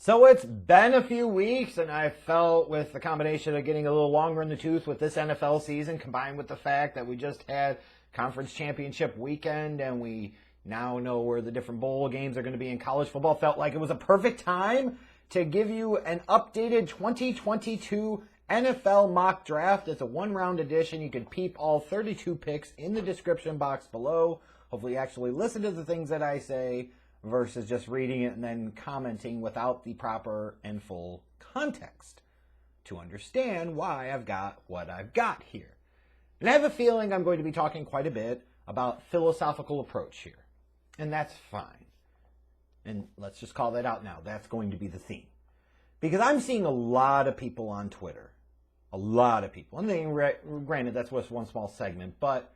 So it's been a few weeks, and I felt with the combination of getting a little longer in the tooth with this NFL season, combined with the fact that we just had conference championship weekend, and we now know where the different bowl games are going to be in college football, felt like it was a perfect time to give you an updated 2022 NFL mock draft. It's a one-round edition. You can peep all 32 picks in the description box below. Hopefully you actually listen to the things that I say, versus just reading it and then commenting without the proper and full context to understand why I've got what I've got here. And I have a feeling I'm going to be talking quite a bit about philosophical approach here. And that's fine. And let's just call that out now. That's going to be the theme. Because I'm seeing a lot of people on Twitter. A lot of people. And granted, that's just one small segment, but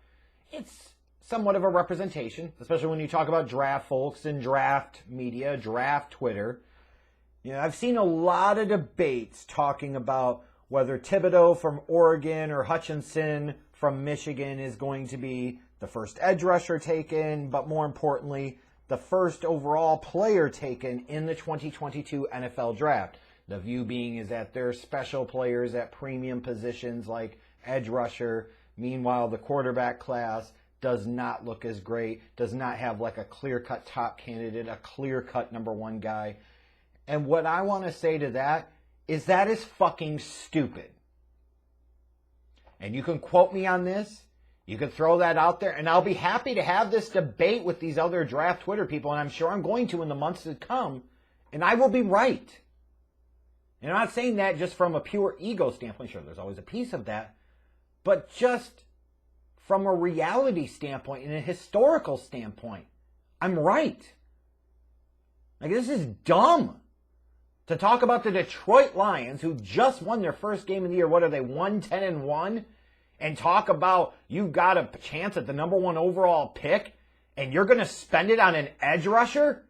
it's somewhat of a representation, especially when you talk about draft folks and draft media, draft Twitter. You know, I've seen a lot of debates talking about whether Thibodeaux from Oregon or Hutchinson from Michigan is going to be the first edge rusher taken, but more importantly, the first overall player taken in the 2022 NFL draft. The view being is that there's special players at premium positions like edge rusher. Meanwhile, the quarterback class does not look as great, does not have like a clear-cut top candidate, a clear-cut number one guy. And what I want to say to that is fucking stupid. And you can quote me on this, you can throw that out there, and I'll be happy to have this debate with these other draft Twitter people, and I'm sure I'm going to in the months to come, and I will be right. And I'm not saying that just from a pure ego standpoint, sure, there's always a piece of that, but just from a reality standpoint and a historical standpoint, I'm right. Like, this is dumb to talk about the Detroit Lions, who just won their first game of the year. What are they, 1-10-1? And talk about you've got a chance at the number one overall pick, and you're going to spend it on an edge rusher?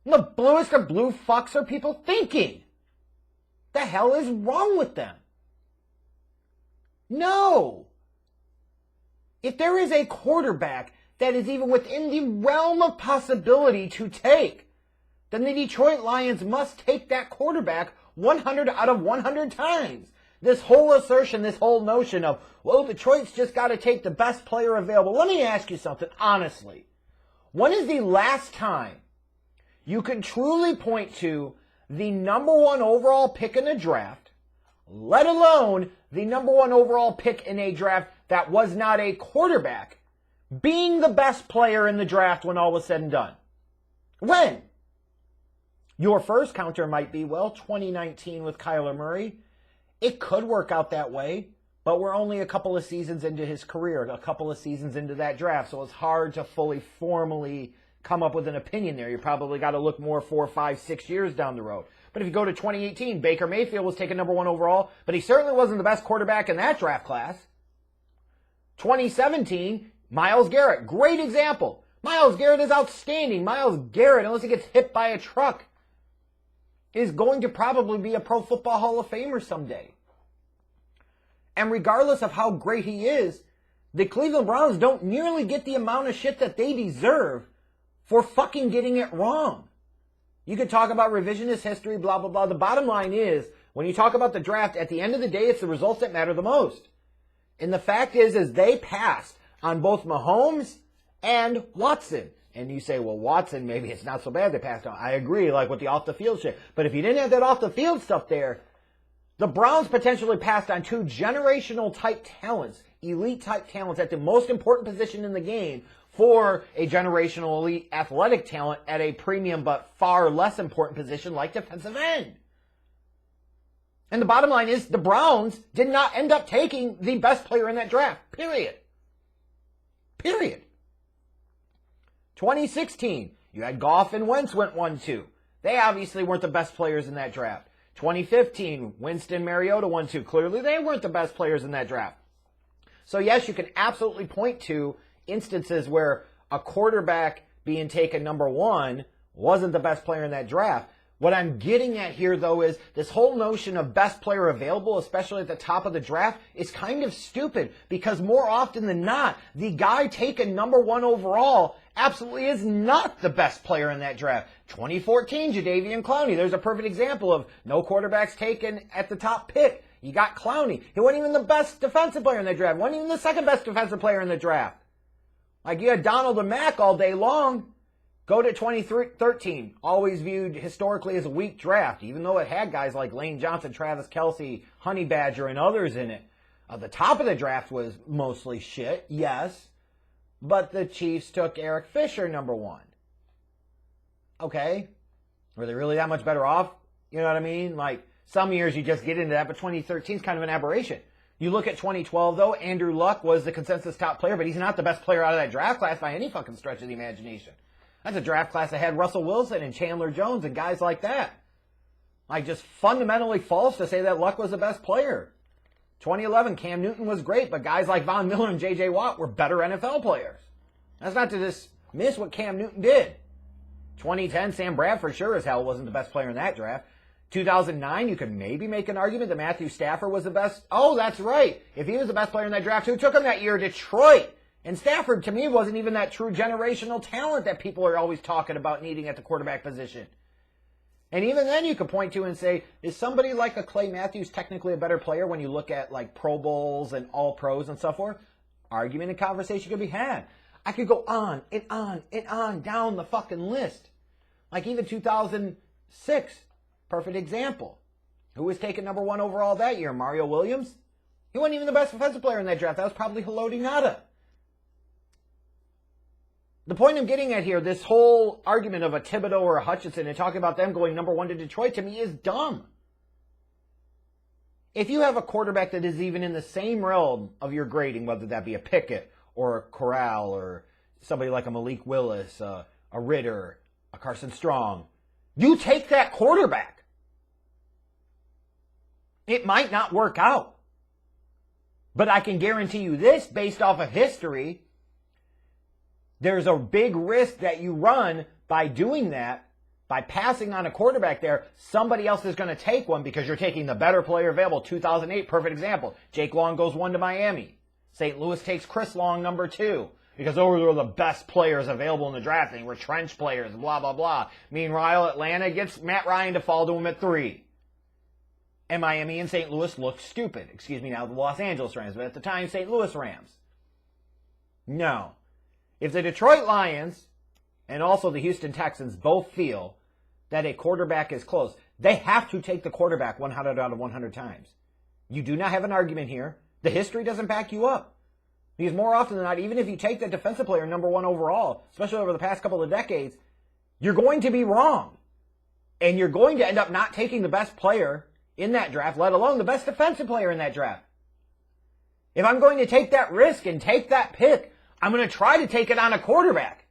The bluest of blue fucks are people thinking? The hell is wrong with them? No. If there is a quarterback that is even within the realm of possibility to take, then the Detroit Lions must take that quarterback 100 out of 100 times. This whole assertion, this whole notion of, well, Detroit's just got to take the best player available. Let me ask you something, honestly. When is the last time you can truly point to the number one overall pick in a draft, let alone the number one overall pick in a draft that was not a quarterback, being the best player in the draft when all was said and done? When? Your first counter might be, well, 2019 with Kyler Murray. It could work out that way, but we're only a couple of seasons into his career, a couple of seasons into that draft, so it's hard to fully formally come up with an opinion there. You probably got to look more 4, 5, 6 years down the road. But if you go to 2018, Baker Mayfield was taken number one overall, but he certainly wasn't the best quarterback in that draft class. 2017, Myles Garrett, great example. Myles Garrett is outstanding. Myles Garrett, unless he gets hit by a truck, is going to probably be a Pro Football Hall of Famer someday. And regardless of how great he is, the Cleveland Browns don't nearly get the amount of shit that they deserve for fucking getting it wrong. You could talk about revisionist history, blah, blah, blah. The bottom line is, when you talk about the draft, at the end of the day, it's the results that matter the most. And the fact is they passed on both Mahomes and Watson. And you say, well, Watson, maybe it's not so bad they passed on. I agree, like with the off-the-field shit. But if you didn't have that off-the-field stuff there, the Browns potentially passed on two generational-type talents, elite-type talents at the most important position in the game for a generational elite athletic talent at a premium but far less important position like defensive end. And the bottom line is the Browns did not end up taking the best player in that draft. Period. 2016, you had Goff and Wentz went 1-2. They obviously weren't the best players in that draft. 2015, Winston Mariota 1-2. Clearly they weren't the best players in that draft. So yes, you can absolutely point to instances where a quarterback being taken number one wasn't the best player in that draft. What I'm getting at here, though, is this whole notion of best player available, especially at the top of the draft, is kind of stupid because more often than not, the guy taken number one overall absolutely is not the best player in that draft. 2014, Jadeveon Clowney. There's a perfect example of no quarterbacks taken at the top pick. You got Clowney. He wasn't even the best defensive player in the draft. Wasn't even the second best defensive player in the draft. Like, you had Donald and Mack all day long. Go to 2013, always viewed historically as a weak draft, even though it had guys like Lane Johnson, Travis Kelce, Honey Badger, and others in it. The top of the draft was mostly shit, yes, but the Chiefs took Eric Fisher, number 1. Okay, were they really that much better off? You know what I mean? Like, some years you just get into that, but 2013 is kind of an aberration. You look at 2012, though, Andrew Luck was the consensus top player, but he's not the best player out of that draft class by any fucking stretch of the imagination. That's a draft class that had Russell Wilson and Chandler Jones and guys like that. Like, just fundamentally false to say that Luck was the best player. 2011, Cam Newton was great, but guys like Von Miller and J.J. Watt were better NFL players. That's not to dismiss what Cam Newton did. 2010, Sam Bradford sure as hell wasn't the best player in that draft. 2009, you could maybe make an argument that Matthew Stafford was the best. Oh, that's right. If he was the best player in that draft, who took him that year? Detroit. And Stafford, to me, wasn't even that true generational talent that people are always talking about needing at the quarterback position. And even then you could point to and say, is somebody like a Clay Matthews technically a better player when you look at like Pro Bowls and All Pros and so forth? Argument and conversation could be had. I could go on and on and on down the fucking list. Like even 2006, perfect example. Who was taken number 1 overall that year? Mario Williams? He wasn't even the best defensive player in that draft. That was probably Haloti Ngata. The point I'm getting at here, this whole argument of a Thibodeaux or a Hutchinson and talking about them going number 1 to Detroit, to me is dumb. If you have a quarterback that is even in the same realm of your grading, whether that be a Pickett or a Corral or somebody like a Malik Willis, a Ritter, a Carson Strong, you take that quarterback. It might not work out. But I can guarantee you this, based off of history, there's a big risk that you run by doing that, by passing on a quarterback there. Somebody else is going to take one because you're taking the better player available. 2008, perfect example. Jake Long goes 1 to Miami. St. Louis takes Chris Long, number 2, because those were the best players available in the draft. They were trench players, blah, blah, blah. Meanwhile, Atlanta gets Matt Ryan to fall to him at 3. And Miami and St. Louis look stupid. Excuse me, now the Los Angeles Rams, but at the time, St. Louis Rams. No. If the Detroit Lions and also the Houston Texans both feel that a quarterback is close, they have to take the quarterback 100 out of 100 times. You do not have an argument here. The history doesn't back you up. Because more often than not, even if you take the defensive player number 1 overall, especially over the past couple of decades, you're going to be wrong. And you're going to end up not taking the best player in that draft, let alone the best defensive player in that draft. If I'm going to take that risk and take that pick, I'm going to try to take it on a quarterback.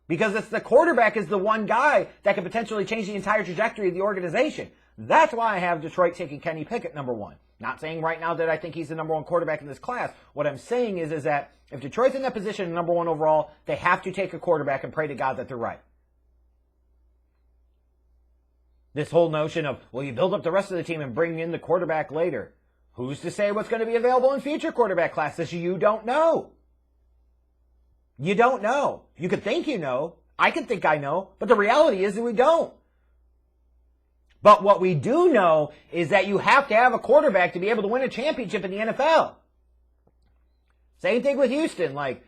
Because it's the quarterback is the one guy that could potentially change the entire trajectory of the organization. That's why I have Detroit taking Kenny Pickett number 1. Not saying right now that I think he's the number 1 quarterback in this class. What I'm saying is that if Detroit's in that position, number 1 overall, they have to take a quarterback and pray to God that they're right. This whole notion of, well, you build up the rest of the team and bring in the quarterback later. Who's to say what's going to be available in future quarterback classes? You don't know. You don't know. You could think you know. I could think I know. But the reality is that we don't. But what we do know is that you have to have a quarterback to be able to win a championship in the NFL. Same thing with Houston. Like,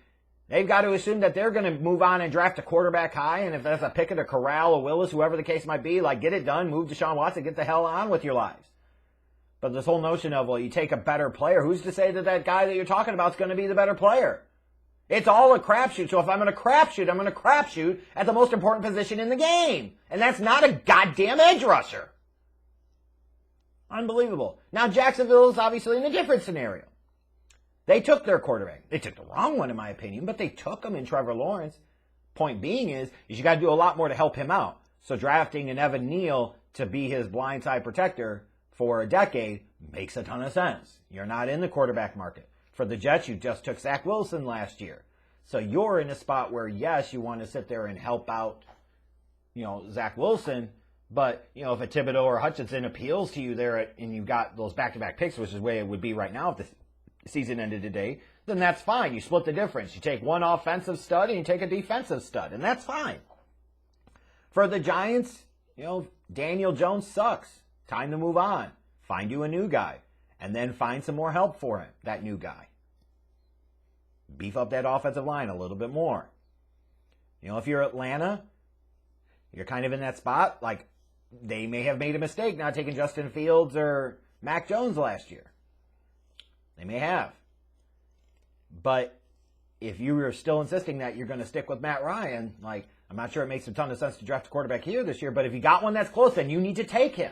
they've got to assume that they're going to move on and draft a quarterback high. And if that's a Pickett, a Corral, a Willis, whoever the case might be, like, get it done. Move Deshaun Watson. Get the hell on with your lives. But this whole notion of, well, you take a better player. Who's to say that that guy that you're talking about is going to be the better player? It's all a crapshoot. So if I'm going to crapshoot, I'm going to crapshoot at the most important position in the game. And that's not a goddamn edge rusher. Unbelievable. Now Jacksonville is obviously in a different scenario. They took their quarterback. They took the wrong one in my opinion, but they took him in Trevor Lawrence. Point being is you got to do a lot more to help him out. So drafting an Evan Neal to be his blindside protector for a decade makes a ton of sense. You're not in the quarterback market. For the Jets, you just took Zach Wilson last year. So you're in a spot where, yes, you want to sit there and help out, Zach Wilson. But, if a Thibodeaux or Hutchinson appeals to you there and you've got those back-to-back picks, which is the way it would be right now if the season ended today, then that's fine. You split the difference. You take one offensive stud and you take a defensive stud, and that's fine. For the Giants, Daniel Jones sucks. Time to move on. Find you a new guy. And then find some more help for him, that new guy. Beef up that offensive line a little bit more. If you're Atlanta, you're kind of in that spot. Like, they may have made a mistake not taking Justin Fields or Mac Jones last year. They may have. But if you are still insisting that you're going to stick with Matt Ryan, like, I'm not sure it makes a ton of sense to draft a quarterback here this year, but if you got one that's close, then you need to take him.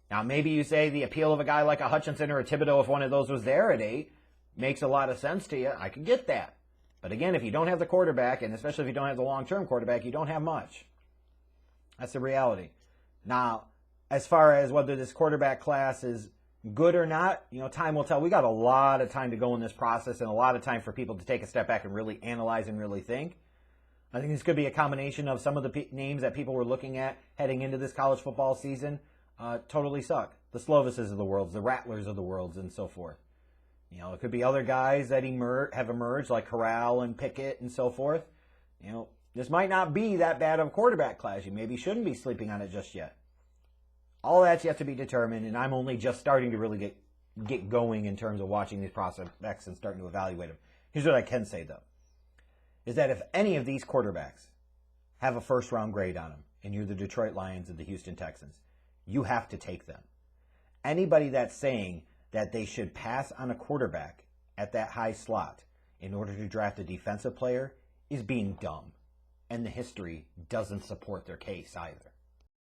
Now, maybe you say the appeal of a guy like a Hutchinson or a Thibodeaux, if one of those was there at 8, makes a lot of sense to you. I could get that. But again, if you don't have the quarterback, and especially if you don't have the long-term quarterback, you don't have much. That's the reality. Now, as far as whether this quarterback class is good or not, time will tell. We got a lot of time to go in this process and a lot of time for people to take a step back and really analyze and really think. I think this could be a combination of some of the names that people were looking at heading into this college football season totally suck. The Slovises of the world, the Rattlers of the world, and so forth. It could be other guys that have emerged, like Corral and Pickett and so forth. This might not be that bad of a quarterback class. You maybe shouldn't be sleeping on it just yet. All that's yet to be determined, and I'm only just starting to really get going in terms of watching these prospects and starting to evaluate them. Here's what I can say, though, is that if any of these quarterbacks have a first-round grade on them, and you're the Detroit Lions and the Houston Texans, you have to take them. Anybody that's saying that they should pass on a quarterback at that high slot in order to draft a defensive player is being dumb. And the history doesn't support their case either.